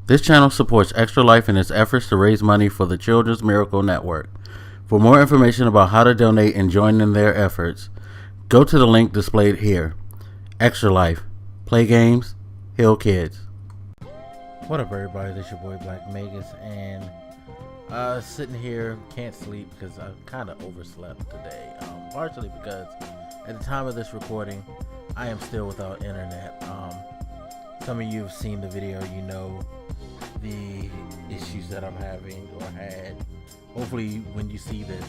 This channel supports Extra Life in its efforts to raise money for the Children's Miracle Network. For more information about how to donate and join in their efforts, go to the link displayed here. Extra Life. Play games, heal kids. What up, everybody? This your boy Blak Magus, and sitting here, can't sleep because I kind of overslept today. Partially because at the time of this recording, I am still without internet. Some of you have seen the video, you know the issues that I'm having or had. Hopefully when you see this,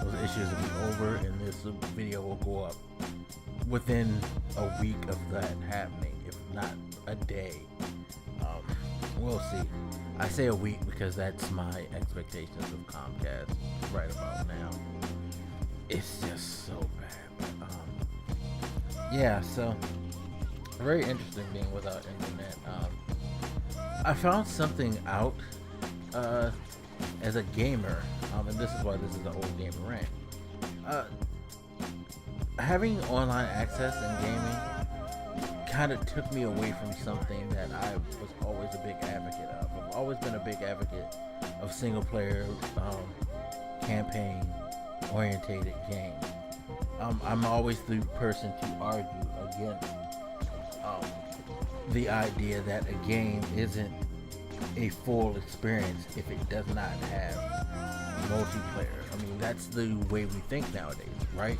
those issues will be over and this video will go up within a week of that happening, if not a day. We'll see. I say a week because that's my expectations of Comcast right about now. It's just so bad. Yeah, so very interesting being without internet. I found something out as a gamer, and this is why this is an old gamer rant. Having online access in gaming kind of took me away from something that I was always a big advocate of. I've always been a big advocate of single player campaign orientated games. I'm always the person to argue against the idea that a game isn't a full experience if it does not have multiplayer. I mean, that's the way we think nowadays, right?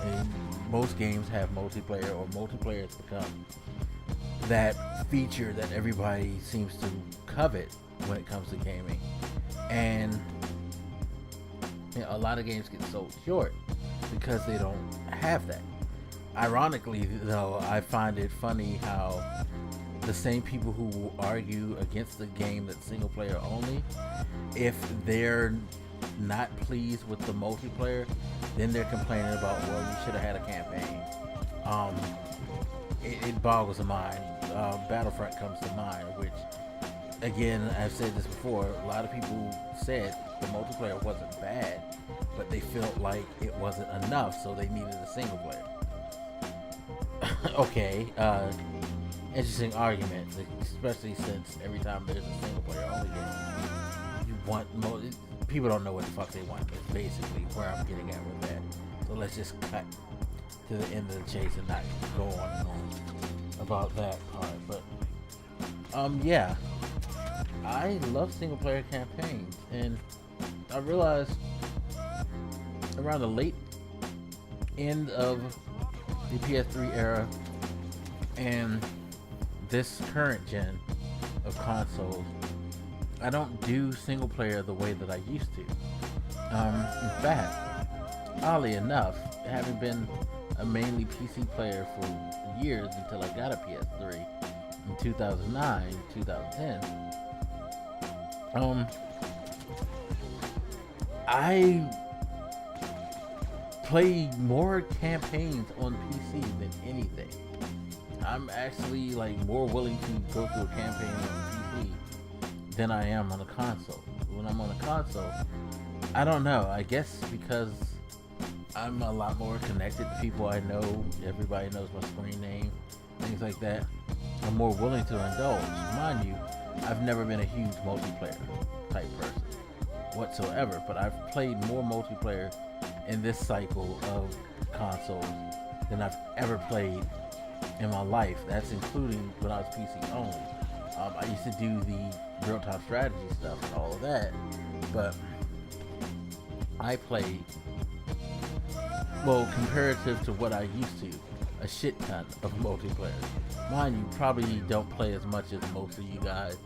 And most games have multiplayer, or multiplayer has become that feature that everybody seems to covet when it comes to gaming. And you know, a lot of games get sold short because they don't have that. Ironically, though, I find it funny how the same people who argue against the game that's single player only, if they're not pleased with the multiplayer, then they're complaining about, well, you should have had a campaign. It boggles the mind. Battlefront comes to mind, which, again, I've said this before, a lot of people said the multiplayer wasn't bad, but they felt like it wasn't enough, so they needed a single player. Okay, interesting argument, especially since every time there's a single player only game, you want people don't know what the fuck they want. That's basically where I'm getting at with that. So let's just cut to the end of the chase and not go on and on about that part. But yeah, I love single player campaigns, and I realized around the late end of the PS3 era and this current gen of consoles, I don't do single player the way that I used to. In fact, oddly enough, having been a mainly PC player for years until I got a PS3 in 2009, 2010, I play more campaigns on PC than anything. I'm actually like more willing to go through a campaign on PC than I am on a console. When I'm on a console, I don't know, I guess because I'm a lot more connected to people I know, everybody knows my screen name, things like that. I'm more willing to indulge. Mind you, I've never been a huge multiplayer type person whatsoever, but I've played more multiplayer in this cycle of consoles than I've ever played in my life. That's including when I was PC only. I used to do the real-time strategy stuff and all of that, but I played, well, comparative to what I used to, a shit ton of multiplayer. Mind you, probably don't play as much as most of you guys,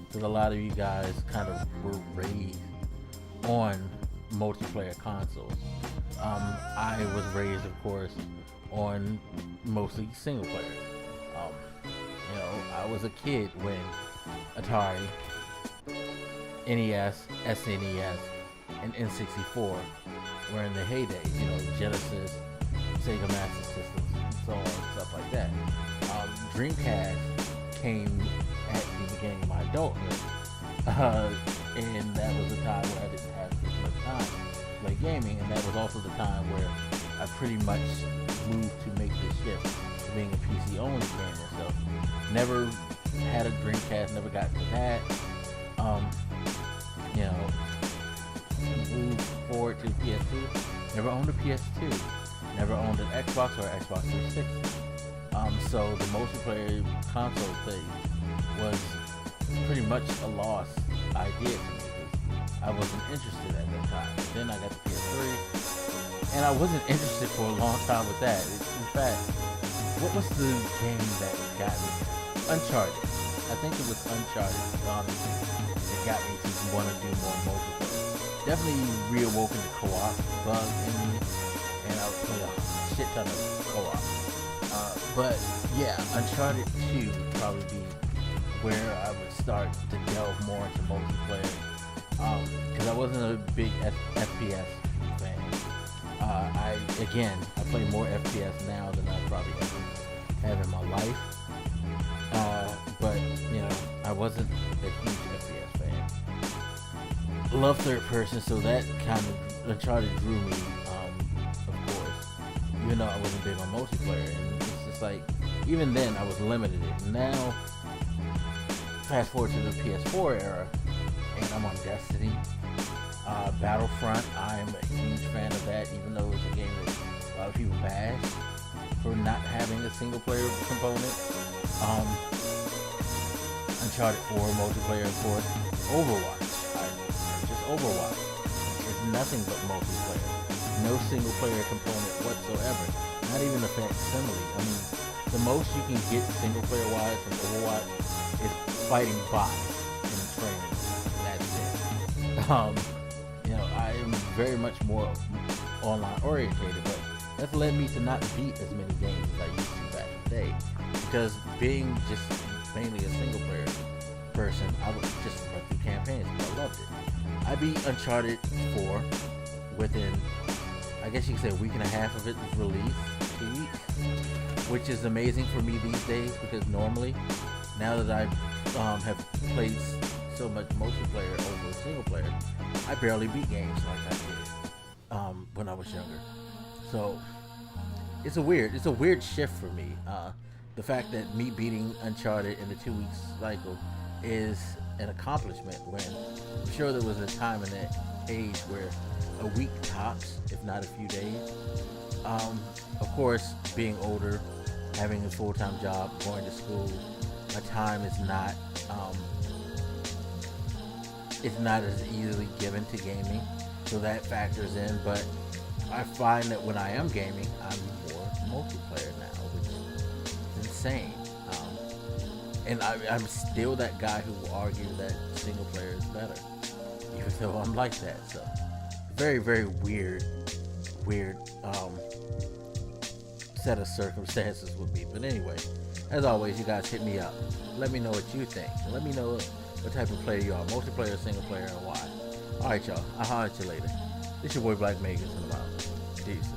because a lot of you guys kind of were raised on multiplayer consoles. I was raised, of course, on mostly single player. You know, I was a kid when Atari, NES, SNES, and N64 were in the heyday. You know, Genesis, Sega Master Systems, and so on and stuff like that. Dreamcast came at the beginning of my adulthood, and that was the time where I didn't have as much time to play gaming, and that was also the time where I pretty much moved to make this shift to being a PC only gamer. So never had a Dreamcast, never got to that. You know, moved forward to PS2. Never owned a PS2. Never owned an Xbox or Xbox 360. So the multiplayer console thing was pretty much a lost idea to me because I wasn't interested at that time. But then I got the PS3, and I wasn't interested for a long time with that. In fact, what was the game that got me? Uncharted. I think it was Uncharted, honestly, that got me to want to do more multiplayer. Definitely reawoken the co-op bug in me, and I would play a shit ton of co-op. But yeah, Uncharted 2 would probably be where I would start to delve more into multiplayer, because I wasn't a big FPS fan. I play more FPS now than I probably ever have in my life. But you know, I wasn't a huge FPS fan. Love third person, so that kind of Uncharted drew me, of course. Even though I wasn't big on multiplayer, and it's just like, even then I was limited. And now, fast forward to the PS4 era, and I'm on Destiny, Battlefront. I'm a huge fan of that, even though it's a game that a lot of people bash for not having a single player component. Uncharted 4 multiplayer, of course. Overwatch. Just Overwatch. It's nothing but multiplayer. No single player component whatsoever. Not even a facsimile. I mean, the most you can get single player wise from Overwatch is fighting bots in training. That's it. You know, I am very much more online orientated, but that's led me to not beat as many games as I used to back in the day. Because being just mainly a single player person, I would just run through campaigns, but I loved it. I beat Uncharted 4 within, I guess you could say, a week and a half of its release, 2 weeks, which is amazing for me these days, because normally, now that I have played so much multiplayer over single player, I barely beat games like I did when I was younger. So it's a weird shift for me. The fact that me beating Uncharted in the 2 weeks cycle is an accomplishment, when I'm sure there was a time in that age where a week tops, if not a few days. Of course, being older, having a full-time job, going to school, my time is not it's not as easily given to gaming, so that factors in. But I find that when I am gaming, I'm more multiplayer now, which is insane. And I'm still that guy who will argue that single player is better, even though I'm like that. So very, very weird set of circumstances with me. But anyway, as always, you guys hit me up. Let me know what you think. Let me know what type of player you are, multiplayer, single player, and why. Alright, y'all. I'll holler at you later. This your boy Blak Magus, and I'm out. Peace.